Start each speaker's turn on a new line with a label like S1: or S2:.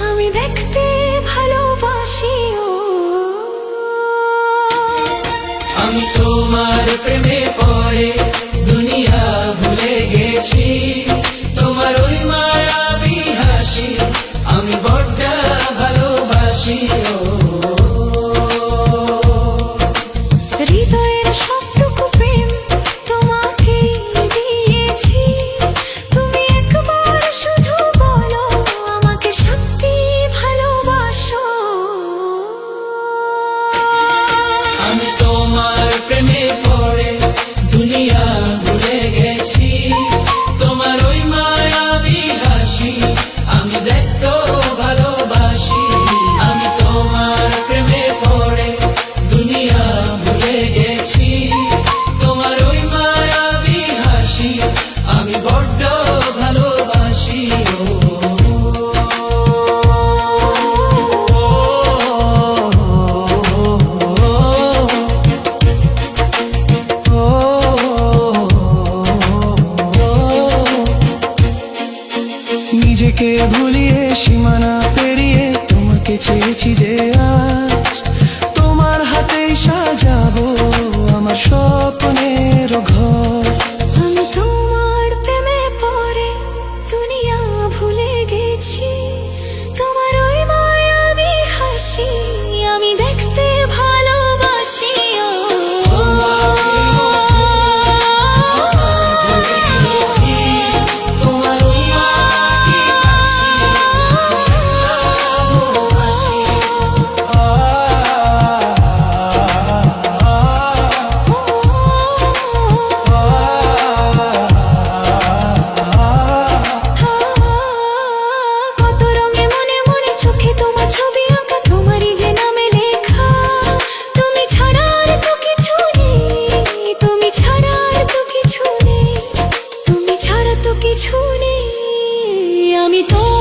S1: আমি দেখতে ভালোবাসি
S2: আমি তোমার প্রেমে পড়ে দুনিয়া ভুলে গেছি তোমার ওই মায়াবী হাসি আমি বড্ড ভালোবাসি
S1: হৃদয়ের সবটুকু প্রেম তোমাকে দিয়েছি তুমি একবার শুধু বলো আমাকে সত্যি ভালোবাসো
S2: আমি তোমার প্রেমে পড়ে দুনিয়া ভুলে গেছি তোমার ওই মায়াবী হাসি আমি দেখতে ভালোবাসি আমি তোমার প্রেমে পড়ে দুনিয়া ভুলে গেছি তোমার ওই মায়াবী হাসি আমি বড্ড ভালোবাসি
S3: নিজেকে ভুলিয়ে সীমানা পেরিয়ে তোমাকে চেয়েছি যে আজ তোমার হাতেই সাজাবো আমার স্বপ্নের ঘর
S1: আমি তোমার প্রেমে পড়ে দুনিয়া ভুলে গেছি তোমার ওই মায়াবী হাসি আমি দেখতে ভালোবাসি কত রঙে মনে মনে চোখে তোমার ছবি আঁকা তোমারই যে নামে লেখা তুমি ছাড়া আর তো কিছু নেই তুমি ছাড়া আর তো কিছু নেই তুমি ছাড়া তো কিছু নেই আমি তো